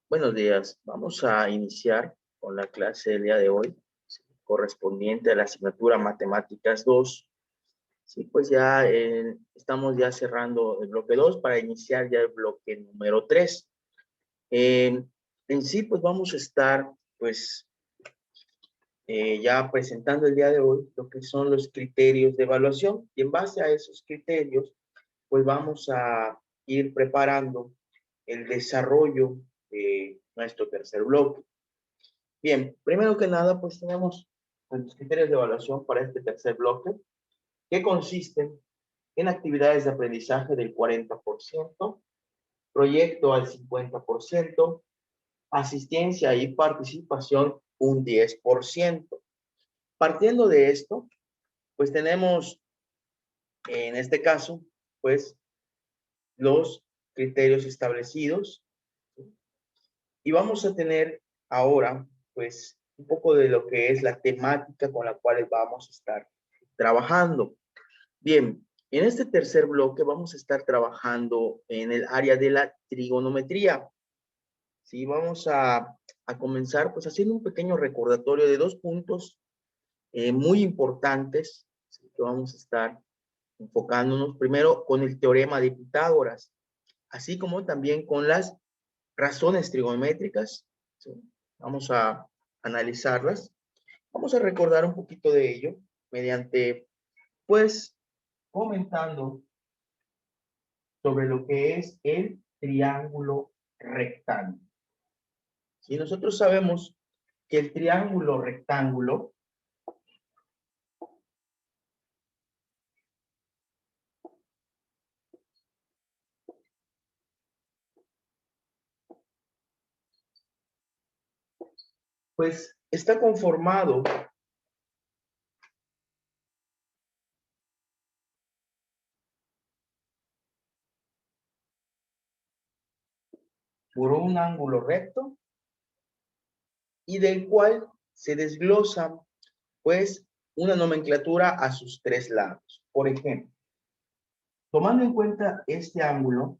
Buenos días. Vamos a iniciar con la clase del día de hoy, ¿sí? Correspondiente a la asignatura Matemáticas 2. Sí, pues ya estamos ya cerrando el bloque 2 para iniciar ya el bloque número 3. En sí, pues vamos a estar, pues, ya presentando el día de hoy lo que son los criterios de evaluación. Y en base a esos criterios, pues vamos a ir preparando el desarrollo de nuestro tercer bloque. Bien, primero que nada, pues tenemos los criterios de evaluación para este tercer bloque, que consisten en actividades de aprendizaje del 40%, proyecto al 50%, asistencia y participación un 10%. Partiendo de esto, pues tenemos en este caso, pues los criterios establecidos, y vamos a tener ahora, pues, un poco de lo que es la temática con la cual vamos a estar trabajando. Bien, en este tercer bloque vamos a estar trabajando en el área de la trigonometría. Sí, vamos a comenzar pues haciendo un pequeño recordatorio de dos puntos muy importantes, ¿sí? Que vamos a estar enfocándonos primero con el teorema de Pitágoras, así como también con las razones trigonométricas, ¿sí? Vamos a analizarlas. Vamos a recordar un poquito de ello mediante, pues, comentando sobre lo que es el triángulo rectángulo. Si nosotros sabemos que el triángulo rectángulo pues está conformado por un ángulo recto y del cual se desglosa pues una nomenclatura a sus tres lados. Por ejemplo, tomando en cuenta este ángulo,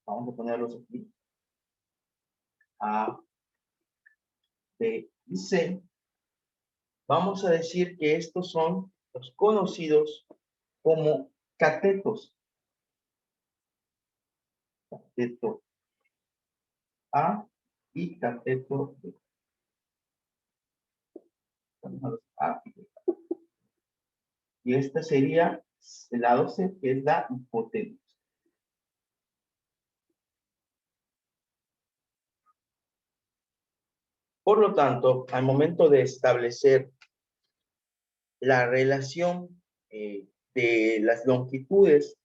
vamos a ponerlos aquí, A, B y C, vamos a decir que estos son los conocidos como catetos. Cateto A y cateto B. A y B. Y este sería el lado C, que es la hipotenusa. Por lo tanto, al momento de establecer la relación de las longitudes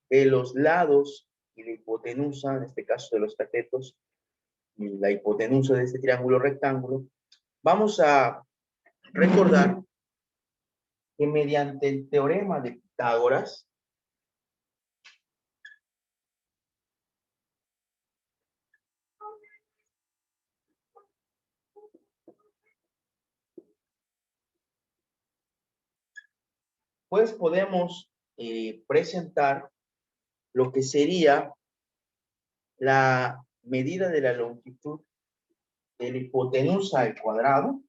de los lados y la hipotenusa, en este caso de los catetos, y la hipotenusa de este triángulo rectángulo, vamos a recordar que mediante el teorema de Pitágoras, pues podemos presentar lo que sería la medida de la longitud de la hipotenusa al cuadrado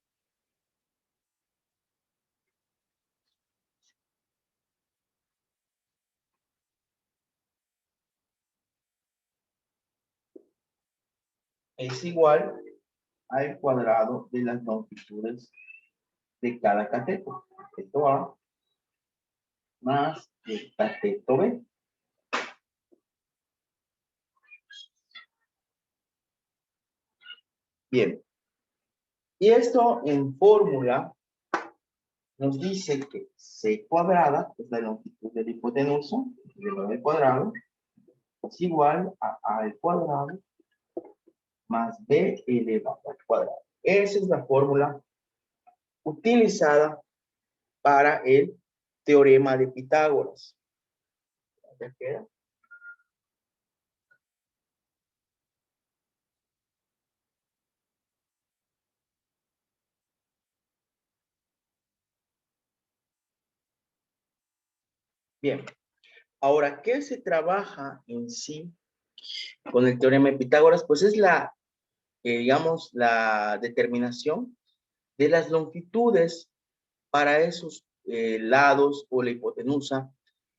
es igual al cuadrado de las longitudes de cada cateto. Cateto A más el cateto B. Bien. Y esto en fórmula nos dice que C cuadrada, que es la longitud de la hipotenusa, elevado al cuadrado, es igual a al cuadrado más B elevado al cuadrado. Esa es la fórmula utilizada para el teorema de Pitágoras. ¿Ya queda? Bien. Ahora, ¿qué se trabaja en sí con el teorema de Pitágoras? Pues es la digamos, la determinación de las longitudes para esos lados o la hipotenusa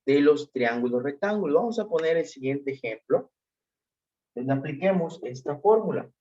de los triángulos rectángulos. Vamos a poner el siguiente ejemplo, donde apliquemos esta fórmula.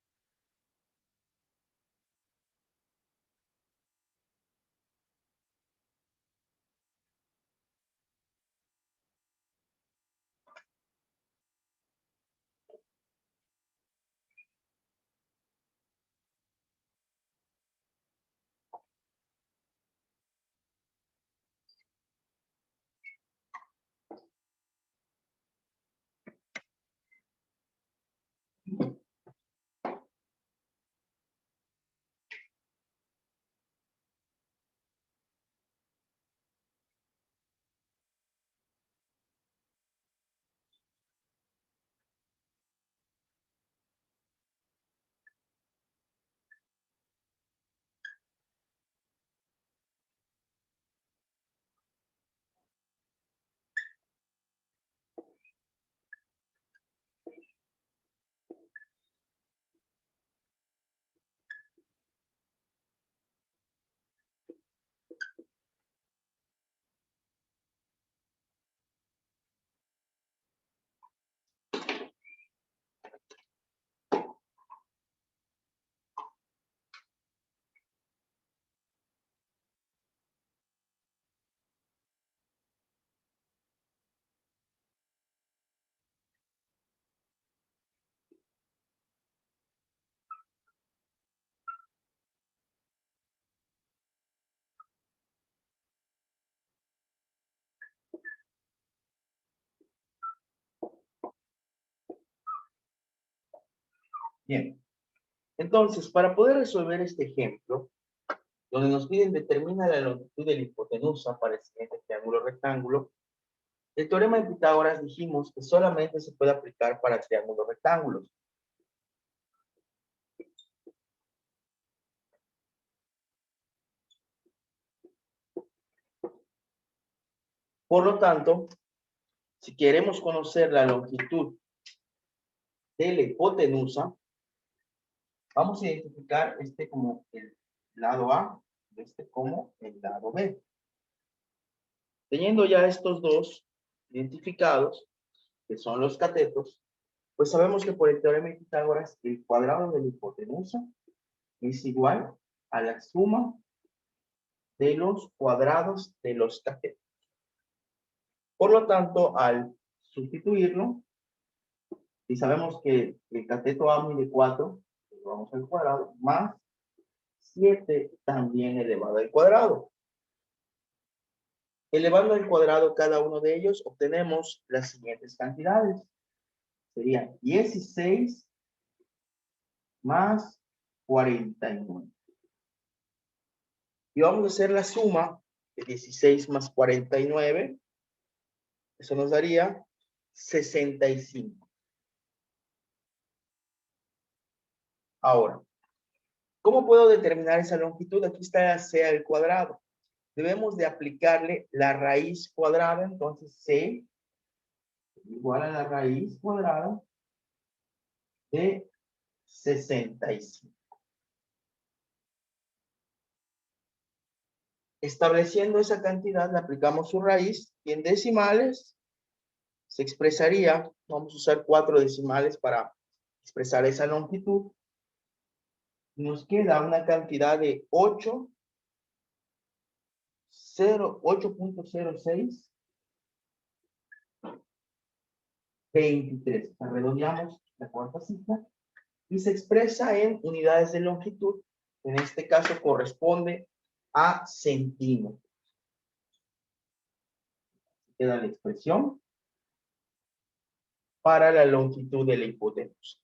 Bien, entonces, para poder resolver este ejemplo, donde nos piden determina la longitud de la hipotenusa para el siguiente triángulo rectángulo, el teorema de Pitágoras dijimos que solamente se puede aplicar para triángulos rectángulos. Por lo tanto, si queremos conocer la longitud de la hipotenusa, vamos a identificar este como el lado A, este como el lado B. Teniendo ya estos dos identificados, que son los catetos, pues sabemos que por el teorema de Pitágoras, el cuadrado de la hipotenusa es igual a la suma de los cuadrados de los catetos. Por lo tanto, al sustituirlo, si sabemos que el cateto A mide 4, vamos al cuadrado, más 7 también elevado al cuadrado. Elevando al cuadrado cada uno de ellos, obtenemos las siguientes cantidades. Sería 16 más 49. Y vamos a hacer la suma de 16 más 49. Eso nos daría 65. Ahora, ¿cómo puedo determinar esa longitud? Aquí está c al cuadrado. Debemos de aplicarle la raíz cuadrada. Entonces, c igual a la raíz cuadrada de 65. Estableciendo esa cantidad, le aplicamos su raíz y en decimales se expresaría, vamos a usar 4 decimales para expresar esa longitud. Nos queda una cantidad de 8.0623. Redondeamos la cuarta cifra y se expresa en unidades de longitud. En este caso corresponde a centímetros. Queda la expresión para la longitud de la hipotenusa.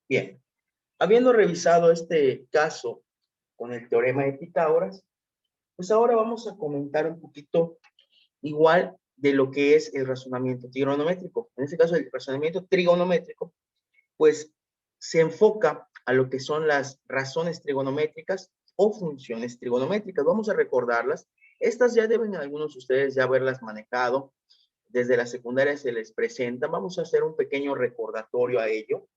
Bien, habiendo revisado este caso con el teorema de Pitágoras, pues ahora vamos a comentar un poquito igual de lo que es el razonamiento trigonométrico. En este caso, el razonamiento trigonométrico, pues se enfoca a lo que son las razones trigonométricas o funciones trigonométricas. Vamos a recordarlas Estas ya deben algunos de ustedes ya haberlas manejado. Desde la secundaria se les presenta. Vamos a hacer un pequeño recordatorio a ello.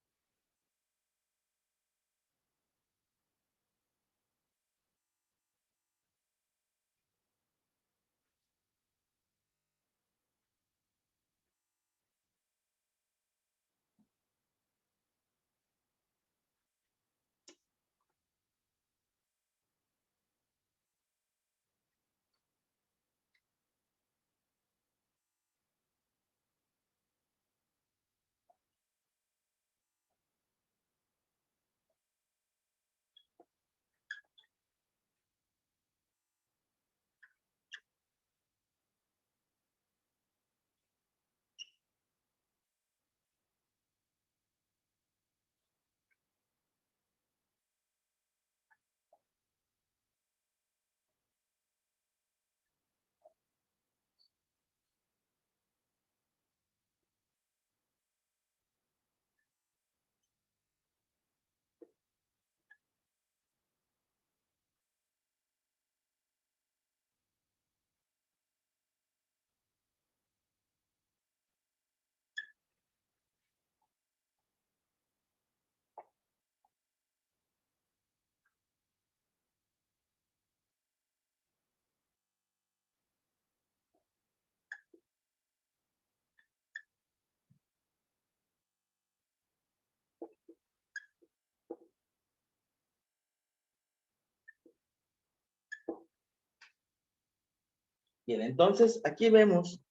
Bien, entonces aquí vemos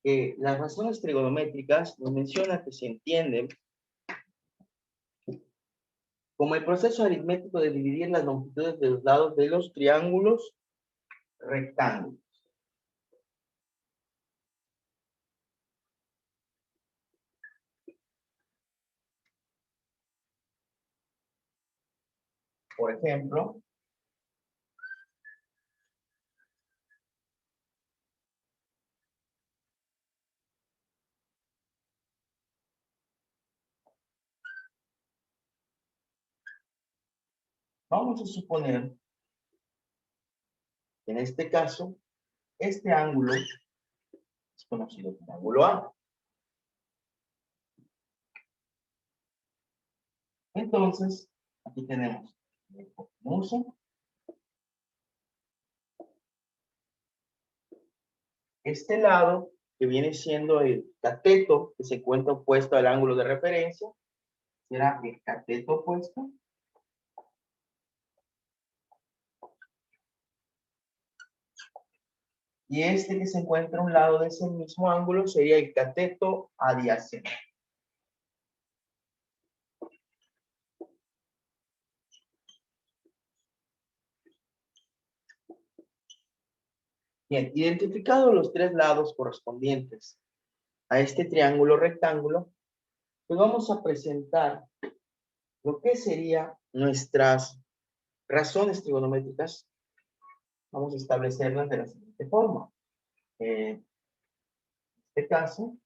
que las razones trigonométricas nos menciona que se entienden como el proceso aritmético de dividir las longitudes de los lados de los triángulos rectángulos. Por ejemplo, vamos a suponer que en este caso, este ángulo es conocido como ángulo A. Entonces, aquí tenemos la hipotenusa, este lado que viene siendo el cateto que se encuentra opuesto al ángulo de referencia, será el cateto opuesto. Y este que se encuentra a un lado de ese mismo ángulo sería el cateto adyacente. Bien, identificados los tres lados correspondientes a este triángulo rectángulo, pues vamos a presentar lo que serían nuestras razones trigonométricas. Vamos a establecerlas de la siguiente forma. En este caso,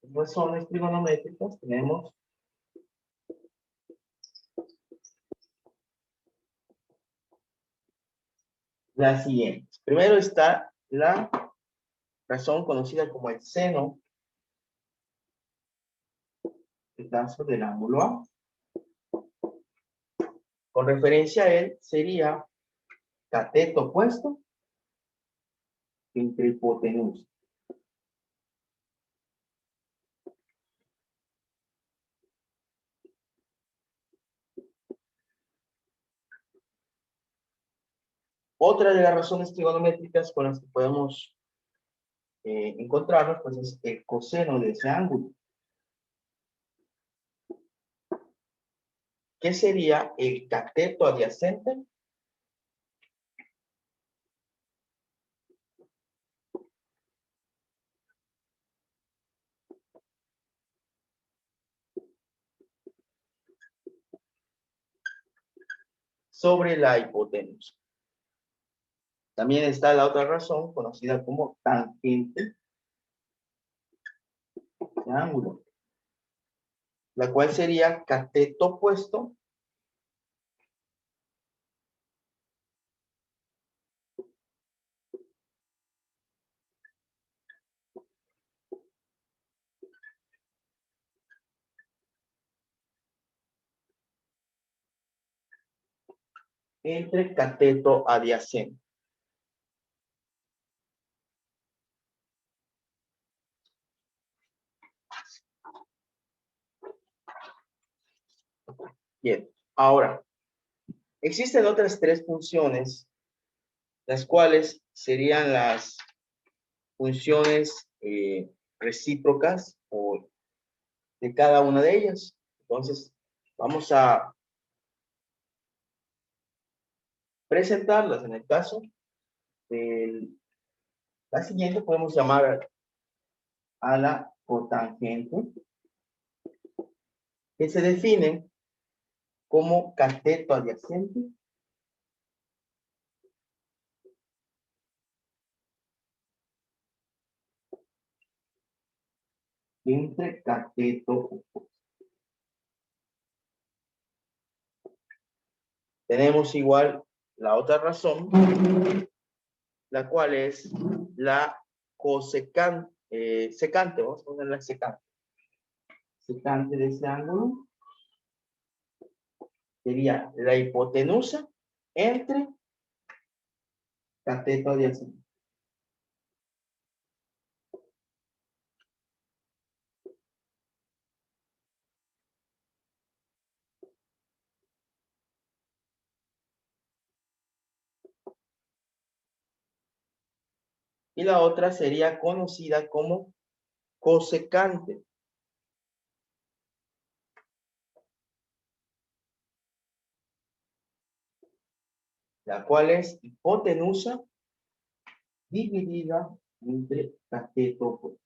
razones trigonométricas tenemos las siguientes. Primero está la razón conocida como el seno, el caso del ángulo A. Con referencia a él sería cateto opuesto entre hipotenusa. Otra de las razones trigonométricas con las que podemos encontrarnos, pues es el coseno de ese ángulo, que sería el cateto adyacente sobre la hipotenusa. También está la otra razón conocida como tangente de ángulo, la cual sería cateto opuesto entre cateto adyacente. Bien, ahora, existen otras tres funciones, las cuales serían las funciones recíprocas o de cada una de ellas. Entonces, vamos a presentarlas. En el caso de la siguiente, podemos llamar a la cotangente, que se define como cateto adyacente entre cateto opuesto. Tenemos igual la otra razón, la cual es la cosecante, secante, vamos a ponerla secante. Secante de ese ángulo sería la hipotenusa entre cateto adyacente. Y la otra sería conocida como cosecante, la cual es hipotenusa dividida entre cateto opuesto.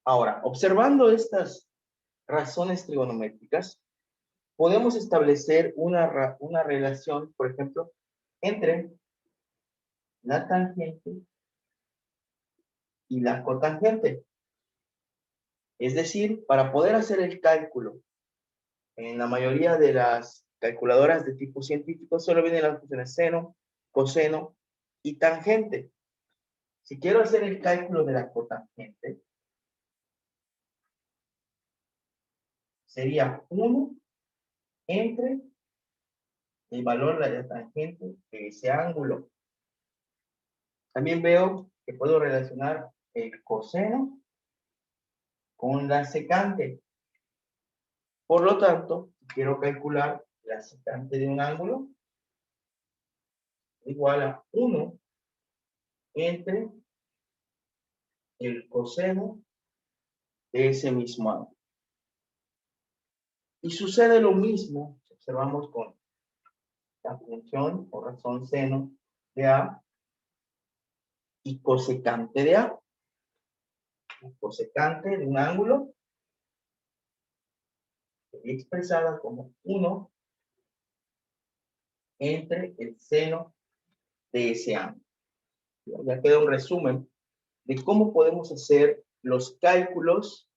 Ahora, observando estas razones trigonométricas, podemos establecer una relación, por ejemplo, entre la tangente y la cotangente. Es decir, para poder hacer el cálculo, en la mayoría de las calculadoras de tipo científico solo vienen las funciones seno, coseno y tangente. Si quiero hacer el cálculo de la cotangente, sería 1 entre el valor de la tangente de ese ángulo. También veo que puedo relacionar el coseno con la secante. Por lo tanto, si quiero calcular la secante de un ángulo, igual a 1 entre el coseno de ese mismo ángulo. Y sucede lo mismo, si observamos con la función o razón seno de A y cosecante de A. La cosecante de un ángulo sería expresada como 1 entre el seno de ese ángulo. Ya queda un resumen de cómo podemos hacer los cálculos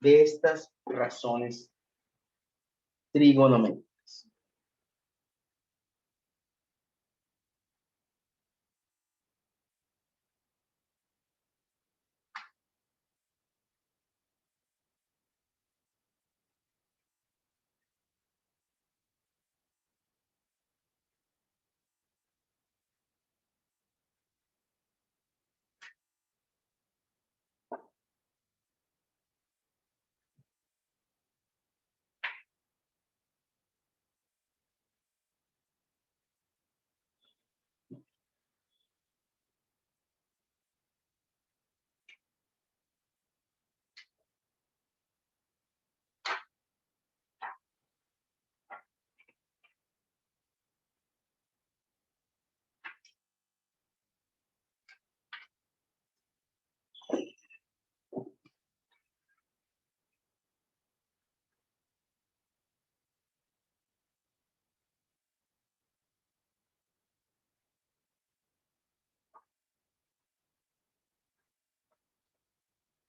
de estas razones trigonométricas.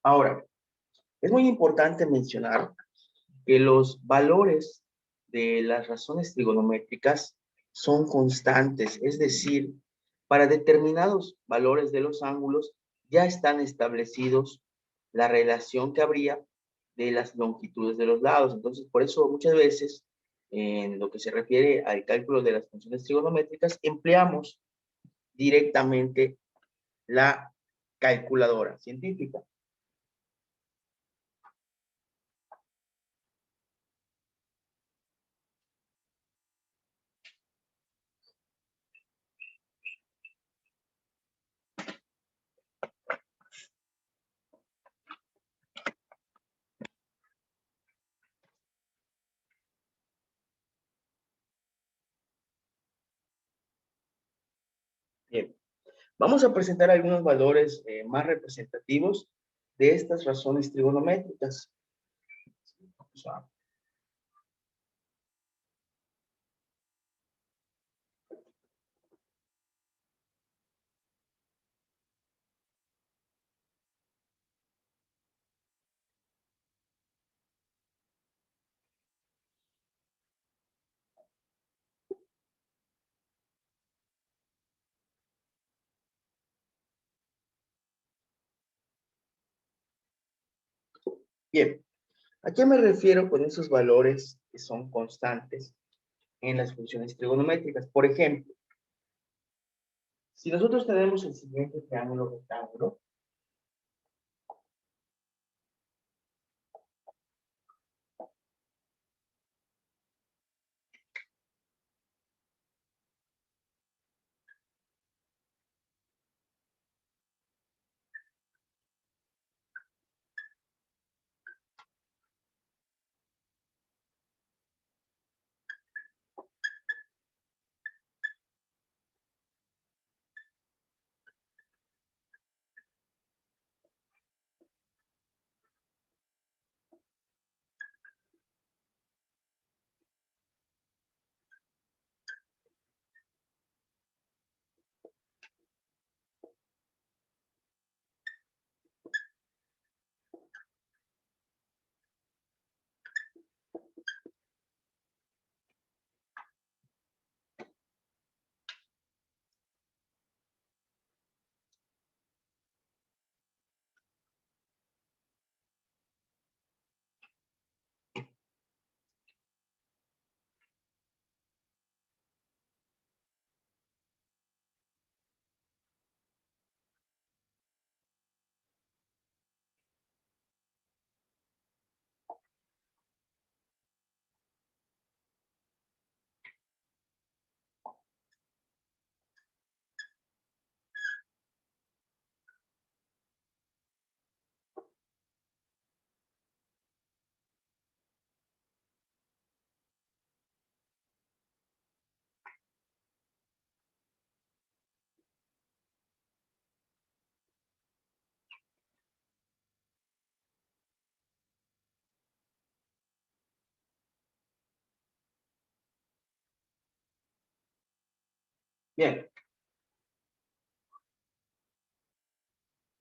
Ahora, es muy importante mencionar que los valores de las razones trigonométricas son constantes, es decir, para determinados valores de los ángulos ya están establecidos la relación que habría de las longitudes de los lados. Entonces, por eso muchas veces, en lo que se refiere al cálculo de las funciones trigonométricas, empleamos directamente la calculadora científica. Bien, vamos a presentar algunos valores más representativos de estas razones trigonométricas. Vamos a Bien, ¿a qué me refiero con esos valores que son constantes en las funciones trigonométricas? Por ejemplo, si nosotros tenemos el siguiente triángulo rectángulo, bien,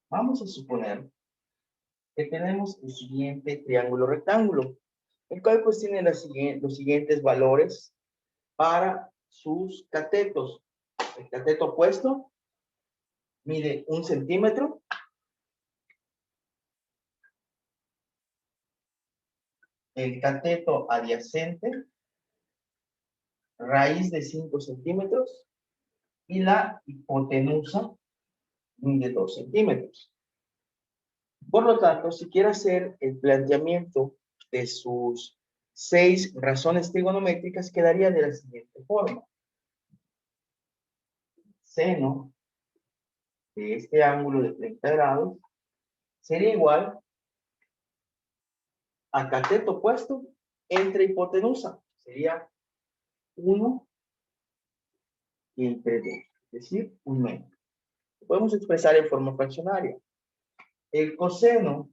vamos a suponer que tenemos el siguiente triángulo rectángulo, el cual pues tiene los siguientes valores para sus catetos. El cateto opuesto mide 1 centímetro. El cateto adyacente, raíz de 5 centímetros. Y la hipotenusa mide 2 centímetros. Por lo tanto, si quiere hacer el planteamiento de sus 6 razones trigonométricas, quedaría de la siguiente forma. Seno de este ángulo de 30 grados sería igual a cateto opuesto entre hipotenusa. Sería 1 entre 2, es decir, 1 medio. Lo podemos expresar en forma fraccionaria. El coseno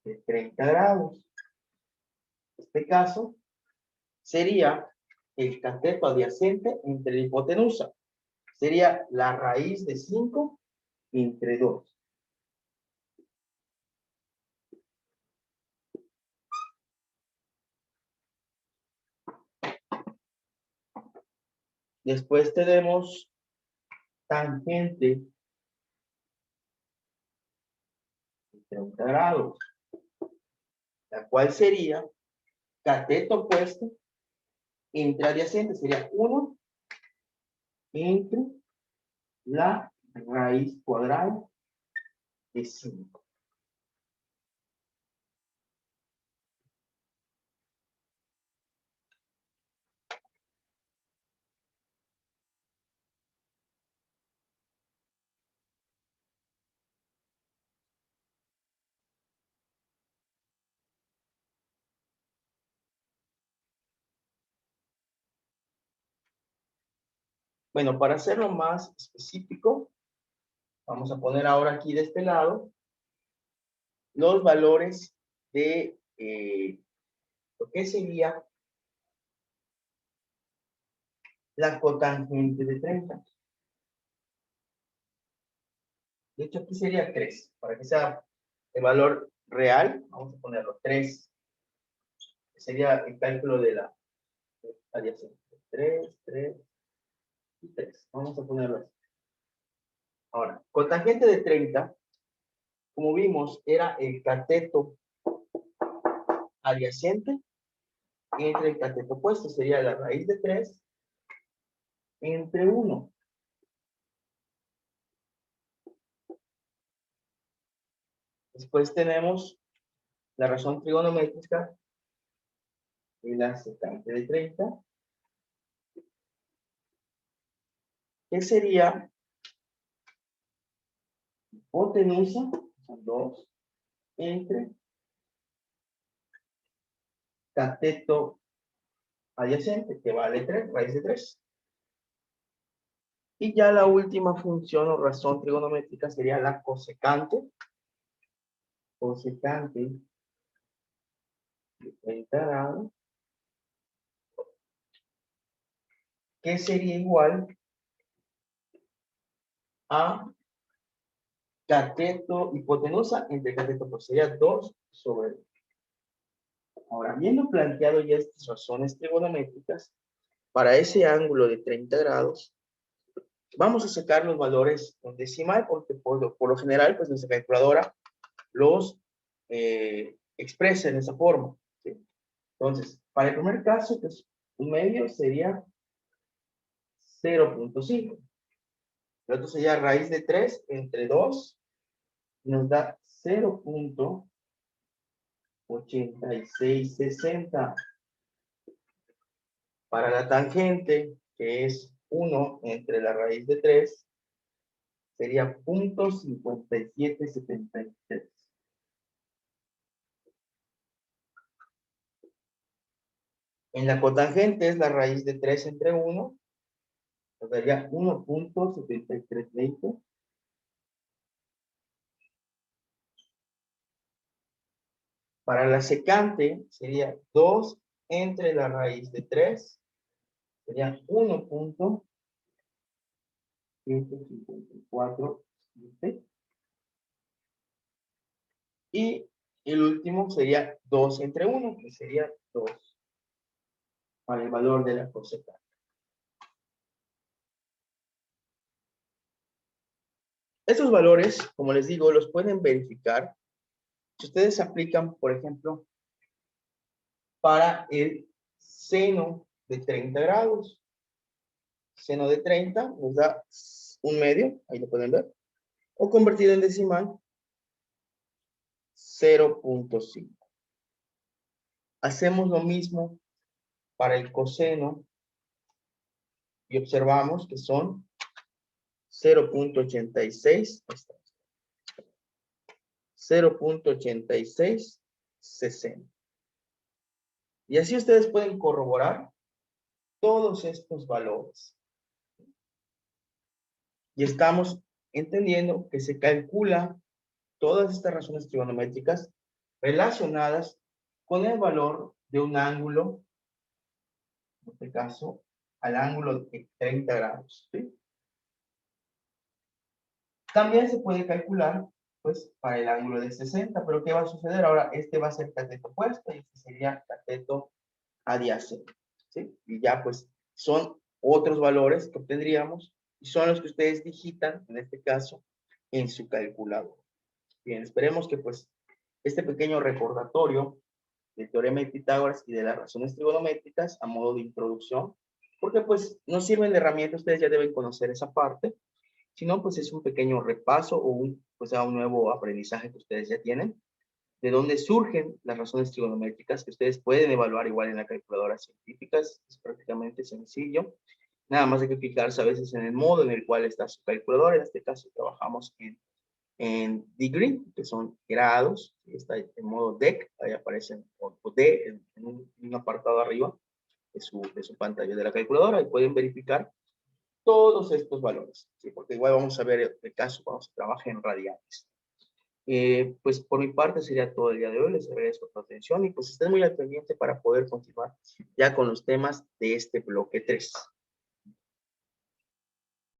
de 30 grados, en este caso, sería el cateto adyacente entre la hipotenusa. Sería la raíz de 5 entre 2. Después tenemos tangente de 30 grados, la cual sería cateto opuesto entre adyacente, sería 1 entre la raíz cuadrada de 5. Bueno, para hacerlo más específico, vamos a poner ahora aquí de este lado los valores de lo que sería la cotangente de 30. De hecho, aquí sería 3. Para que sea el valor real, vamos a ponerlo 3. Sería el cálculo de la adyacente. 3, 3 y 3. Vamos a ponerlo así. Ahora, cotangente de 30, como vimos, era el cateto adyacente entre el cateto opuesto. Sería la raíz de 3 entre 1. Después tenemos la razón trigonométrica de la secante de 30, que sería hipotenusa, son 2, entre cateto adyacente, que vale 3, raíz de 3. Y ya la última función o razón trigonométrica sería la cosecante. Cosecante de 30 grados, que sería igual a cateto hipotenusa entre cateto, pues sería 2 sobre 2. Ahora, habiendo planteado ya estas razones trigonométricas, para ese ángulo de 30 grados, vamos a sacar los valores en decimal, porque por lo general, pues nuestra calculadora los expresa en esa forma, ¿sí? Entonces, para el primer caso, que es un medio, sería 0.5. El otro sería raíz de 3 entre 2, nos da 0.8660. Para la tangente, que es 1 entre la raíz de 3, sería 0.5773. En la cotangente es la raíz de 3 entre 1, nos daría 1.7320. Para la secante sería 2 entre la raíz de 3, sería 1.154. Y el último sería 2 entre 1, que sería 2 para el valor de la cosecante. Estos valores, como les digo, los pueden verificar si ustedes aplican, por ejemplo, para el seno de 30 grados. Seno de 30 nos da un medio, ahí lo pueden ver, o convertido en decimal, 0.5. Hacemos lo mismo para el coseno y observamos que son 0.86, 0.8660. Y así ustedes pueden corroborar todos estos valores. Y estamos entendiendo que se calcula todas estas razones trigonométricas relacionadas con el valor de un ángulo, en este caso, al ángulo de 30 grados. ¿Sí? También se puede calcular, pues, para el ángulo de 60, pero ¿qué va a suceder? Ahora, este va a ser cateto opuesto y este sería cateto adyacente. ¿Sí? Y ya, pues, son otros valores que obtendríamos y son los que ustedes digitan, en este caso, en su calculadora. Bien, esperemos que pues este pequeño recordatorio del teorema de Pitágoras y de las razones trigonométricas a modo de introducción, porque pues nos sirven de herramienta, ustedes ya deben conocer esa parte, si no pues es un pequeño repaso o pues a un nuevo aprendizaje que ustedes ya tienen, de dónde surgen las razones trigonométricas que ustedes pueden evaluar igual en la calculadora científica, es prácticamente sencillo. Nada más hay que fijarse a veces en el modo en el cual está su calculadora. En este caso trabajamos en degree, que son grados. Está en modo DEC, ahí aparecen, o D en un apartado arriba de su pantalla de la calculadora, y pueden verificar todos estos valores, ¿sí? Porque igual vamos a ver el caso cuando se trabaja en radianes. Pues por mi parte sería todo el día de hoy. Les agradezco su atención y pues estén muy al pendiente para poder continuar ya con los temas de este bloque 3.